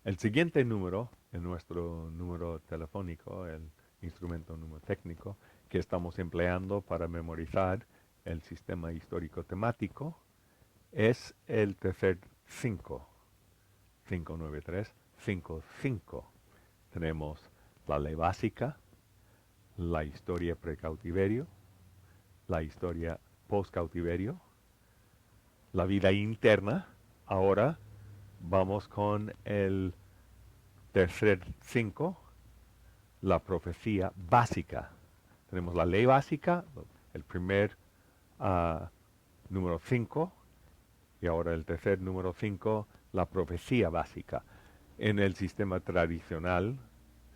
El siguiente número, en nuestro número telefónico, el instrumento número técnico que estamos empleando para memorizar el sistema histórico temático, es el tercer 5, 59355. Tenemos la ley básica, la historia precautiverio, la historia postcautiverio, la vida interna. Ahora vamos con el tercer 5, la profecía básica. Tenemos la ley básica, el primer uh, número 5, y ahora el tercer número 5, la profecía básica. En el sistema tradicional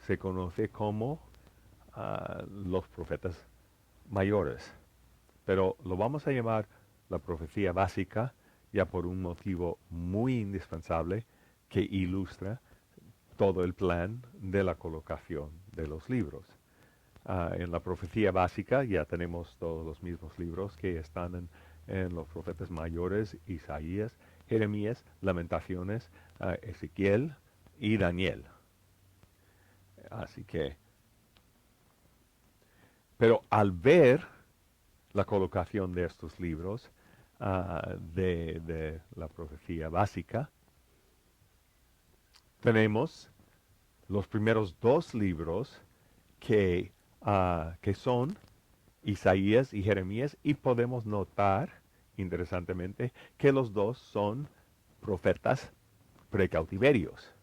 se conoce como los profetas mayores, pero lo vamos a llamar la profecía básica ya por un motivo muy indispensable que ilustra todo el plan de la colocación de los libros. En la profecía básica ya tenemos todos los mismos libros que están en los profetas mayores: Isaías, Jeremías, Lamentaciones, Ezequiel y Daniel. Así que, pero al ver la colocación de estos libros de la profecía básica, tenemos los primeros dos libros que son Isaías y Jeremías, y podemos notar, interesantemente, que los dos son profetas precautiverios.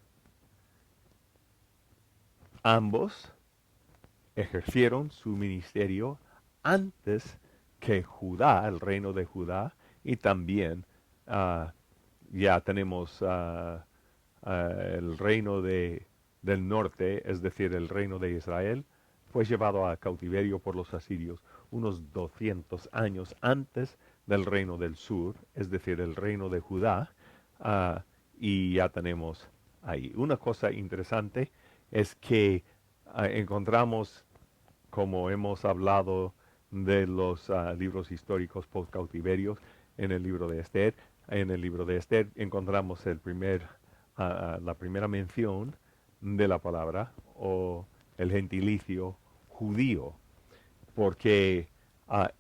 Ambos ejercieron su ministerio antes que Judá, el reino de Judá, y también ya tenemos el reino del norte, es decir, el reino de Israel, fue llevado a cautiverio por los asirios unos 200 años antes del reino del sur, es decir, el reino de Judá, y ya tenemos ahí. Una cosa interesante es que encontramos, como hemos hablado de los libros históricos post-cautiverios, en el libro de Esther. En el libro de Esther encontramos la primera mención de la palabra o el gentilicio judío, porque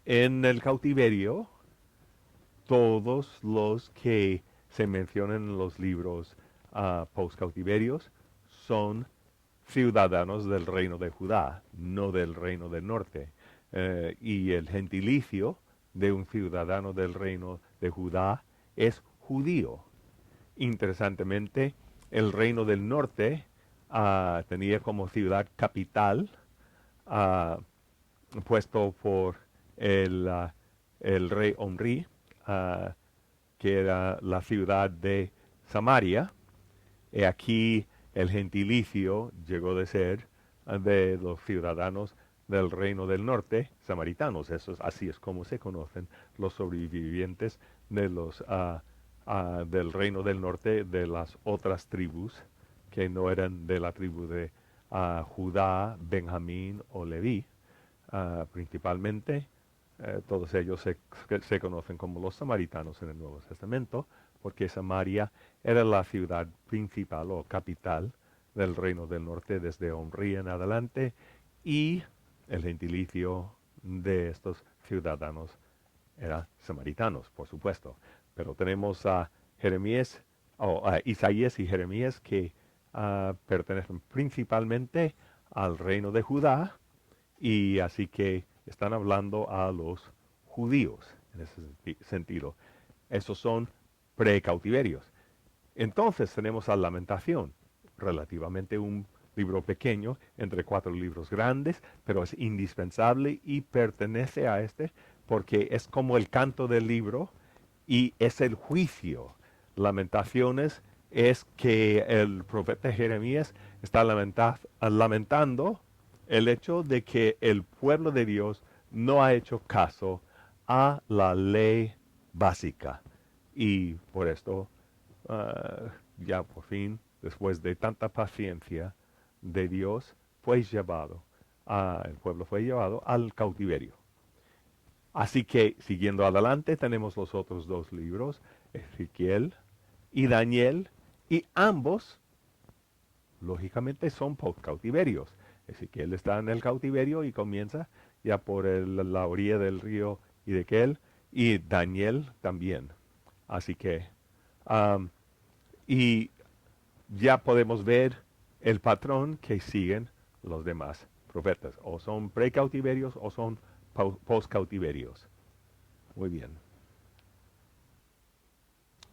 en el cautiverio todos los que se mencionan en los libros post-cautiverios son ciudadanos del reino de Judá, no del reino del norte. Y el gentilicio de un ciudadano del reino de Judá es judío. Interesantemente, el reino del norte tenía como ciudad capital, uh, puesto por el rey Omri, que era la ciudad de Samaria. Y aquí el gentilicio llegó de ser de los ciudadanos del reino del norte, samaritanos. Así es como se conocen los sobrevivientes de del reino del norte, de las otras tribus que no eran de la tribu de Judá, Benjamín o Leví. Principalmente, todos ellos se conocen como los samaritanos en el Nuevo Testamento, porque Samaria era la ciudad principal o capital del reino del norte desde Omri en adelante, y el gentilicio de estos ciudadanos era samaritanos, por supuesto. Pero tenemos a Jeremías, Isaías y Jeremías, que pertenecen principalmente al reino de Judá, y así que están hablando a los judíos en ese sentido. Esos son precautiverios. Entonces tenemos a Lamentación, relativamente un libro pequeño, entre 4 libros grandes, pero es indispensable y pertenece a este porque es como el canto del libro y es el juicio. Lamentaciones es que el profeta Jeremías está lamentando el hecho de que el pueblo de Dios no ha hecho caso a la ley básica. Y por esto, ya por fin, después de tanta paciencia de Dios, el pueblo fue llevado al cautiverio. Así que, siguiendo adelante, tenemos los otros dos libros, Ezequiel y Daniel, y ambos lógicamente son post-cautiverios. Ezequiel está en el cautiverio y comienza ya por la orilla del río Hiddekel, y Daniel también. Así que, am, y ya podemos ver el patrón que siguen los demás profetas. O son precautiverios o son postcautiverios. Muy bien.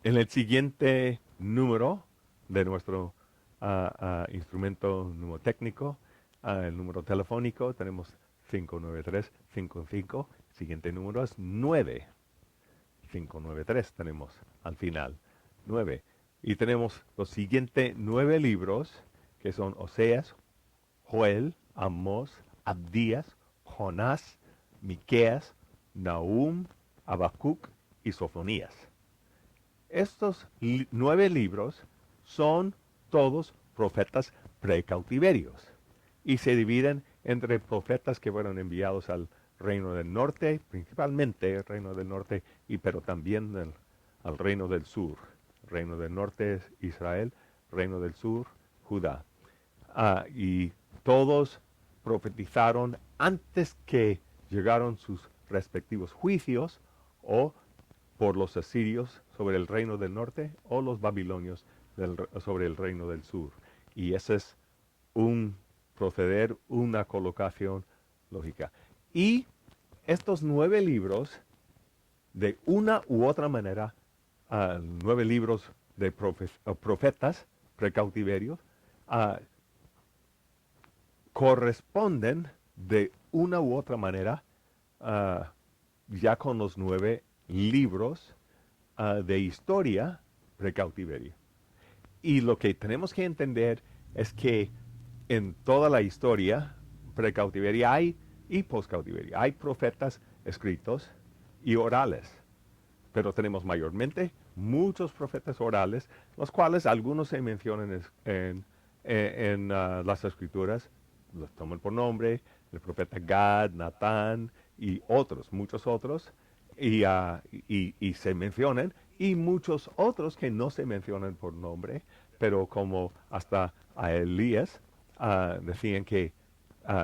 En el siguiente número de nuestro instrumento mnemotécnico, el número telefónico, tenemos 59355. El siguiente número es 9. 593 tenemos al final. 9. Y tenemos los siguientes 9 libros, que son Oseas, Joel, Amós, Abdías, Jonás, Miqueas, Nahum, Habacuc y Sofonías. Estos 9 libros son todos profetas precautiverios y se dividen entre profetas que fueron enviados al reino del norte, principalmente el reino del norte, pero también al reino del sur. El reino del norte es Israel, reino del sur, Judá. Y todos profetizaron antes que llegaron sus respectivos juicios, o por los asirios sobre el reino del norte, o los babilonios sobre el reino del sur. Y ese es un proceder, una colocación lógica. Y estos 9 libros, de una u otra manera, 9 libros de profetas precautiverios, corresponden de una u otra manera ya con los 9 libros de historia precautiverio. Y lo que tenemos que entender es que en toda la historia precautiveria hay y postcautiveria hay profetas escritos y orales, pero tenemos mayormente muchos profetas orales, los cuales algunos se mencionan en las escrituras, los toman por nombre, el profeta Gad, Natán y otros, muchos otros, y se mencionan, y muchos otros que no se mencionan por nombre, pero como hasta a Elías decían que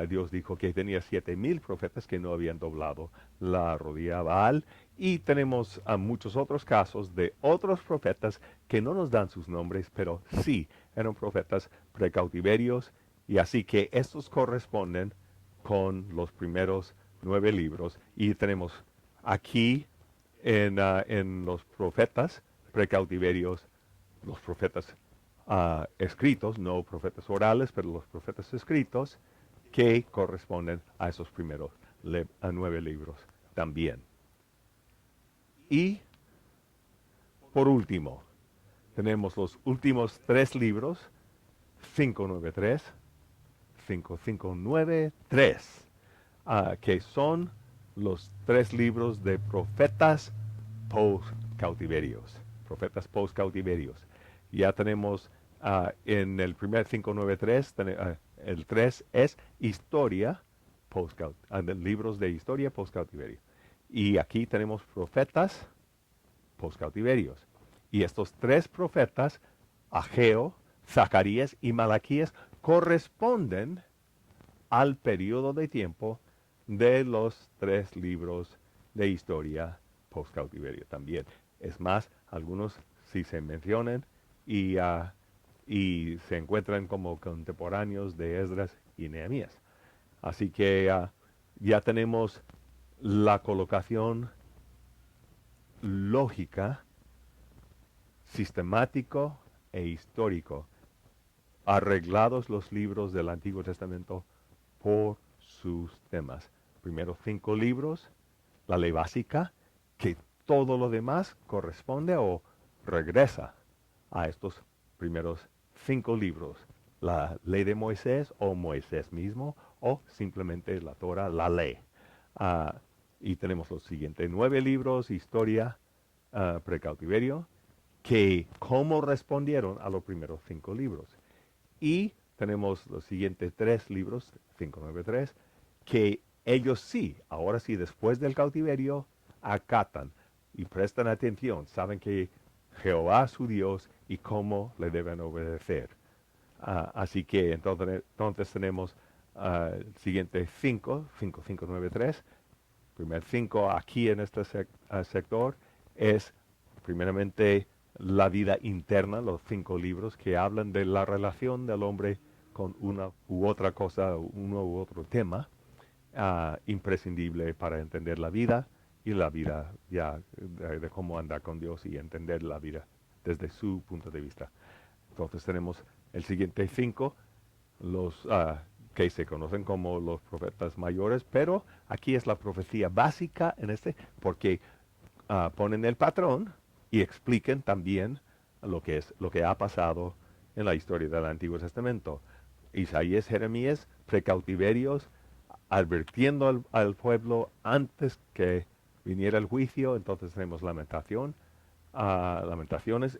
Dios dijo que tenía 7,000 profetas que no habían doblado la rodilla a Baal, y tenemos muchos otros casos de otros profetas que no nos dan sus nombres, pero sí eran profetas precautiverios, y así que estos corresponden con los primeros 9 libros, y tenemos aquí en los profetas precautiverios, los profetas escritos, no profetas orales, pero los profetas escritos, que corresponden a esos primeros 9 libros también. Y por último, tenemos los últimos 3 libros, 593, 5593, que son los 3 libros de profetas post-cautiverios. Profetas post-cautiverios. Ya tenemos en el primer 593, el 3 es historia libros de historia post-cautiverio. Y aquí tenemos profetas post-cautiverios. Y estos 3 profetas, Ageo, Zacarías y Malaquías, corresponden al periodo de tiempo de los 3 libros de historia post-cautiverio también. Es más, algunos sí se mencionan y se encuentran como contemporáneos de Esdras y Nehemías. Así que ya tenemos la colocación lógica, sistemático e histórico, arreglados los libros del Antiguo Testamento por sus temas. Primero 5 libros, la ley básica, que todo lo demás corresponde o regresa a estos primeros 5 libros. La ley de Moisés o Moisés mismo, o simplemente la Torah, la ley. Y tenemos los siguientes 9 libros, historia, precautiverio, que cómo respondieron a los primeros 5 libros. Y tenemos los siguientes 3 libros, 593, que ellos sí, ahora sí, después del cautiverio, acatan y prestan atención, saben que Jehová es su Dios y cómo le deben obedecer. Así que entonces tenemos el siguiente 5, 5, 5, 9, 3. Primer 5 aquí en este sector es primeramente la vida interna, los 5 libros que hablan de la relación del hombre con una u otra cosa, uno u otro tema, imprescindible para entender la vida y la vida ya de cómo andar con Dios y entender la vida desde su punto de vista. Entonces tenemos el siguiente 5, los que se conocen como los profetas mayores, pero aquí es la profecía básica en porque ponen el patrón y expliquen también lo que ha pasado en la historia del Antiguo Testamento. Isaías, Jeremías, precautiverios, advirtiendo al pueblo antes que viniera el juicio. Entonces tenemos lamentaciones,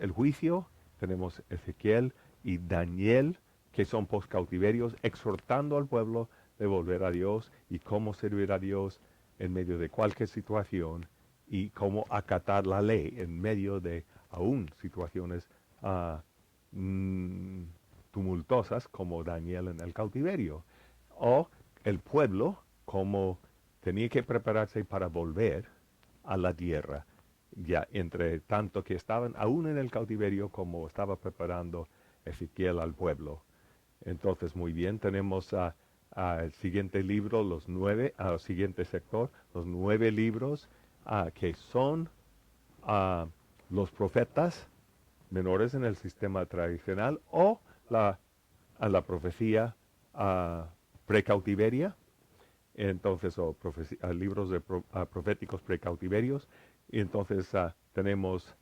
el juicio, tenemos Ezequiel y Daniel, que son postcautiverios, exhortando al pueblo de volver a Dios y cómo servir a Dios en medio de cualquier situación y cómo acatar la ley en medio de aún situaciones ah, mm, tumultuosas como Daniel en el cautiverio. O el pueblo como tenía que prepararse para volver a la tierra, ya entre tanto que estaban aún en el cautiverio como estaba preparando Ezequiel al pueblo. Entonces, muy bien, tenemos el siguiente libro, al siguiente sector, los 9 libros que son ah, los profetas menores en el sistema tradicional o la profecía precautiveria, entonces, libros de proféticos precautiverios, y entonces tenemos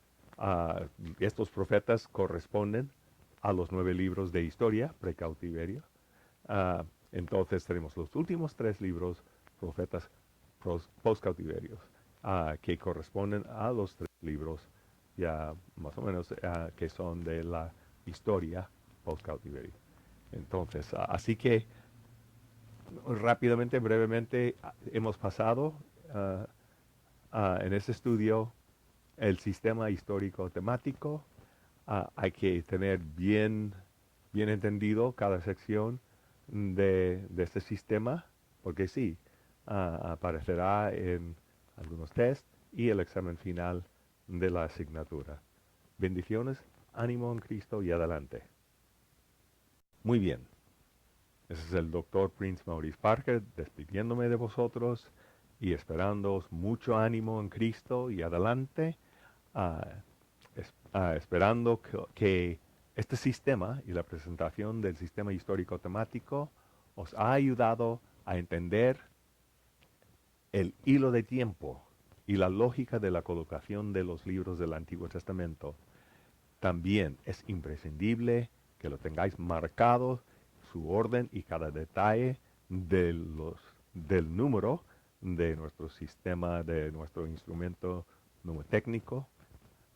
estos profetas corresponden a los 9 libros de historia precautiverio. Entonces tenemos los últimos 3 libros, profetas postcautiverios, que corresponden a los 3 libros ya más o menos que son de la historia postcautiverio. Entonces, así que rápidamente, brevemente, hemos pasado en este estudio el sistema histórico temático. Hay que tener bien entendido cada sección de este sistema, porque sí, aparecerá en algunos tests y el examen final de la asignatura. Bendiciones, ánimo en Cristo y adelante. Muy bien. Ese es el doctor Prince Maurice Parker despidiéndome de vosotros y esperándoos mucho ánimo en Cristo y adelante, ah, esperando que este sistema y la presentación del sistema histórico temático os ha ayudado a entender el hilo de tiempo y la lógica de la colocación de los libros del Antiguo Testamento. También es imprescindible que lo tengáis marcado, su orden y cada detalle del número de nuestro sistema, de nuestro instrumento mnemotécnico,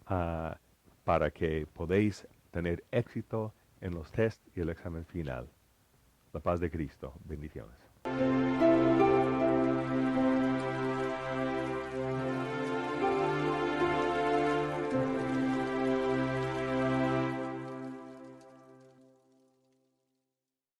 ah, para que podáis tener éxito en los tests y el examen final. La paz de Cristo. Bendiciones.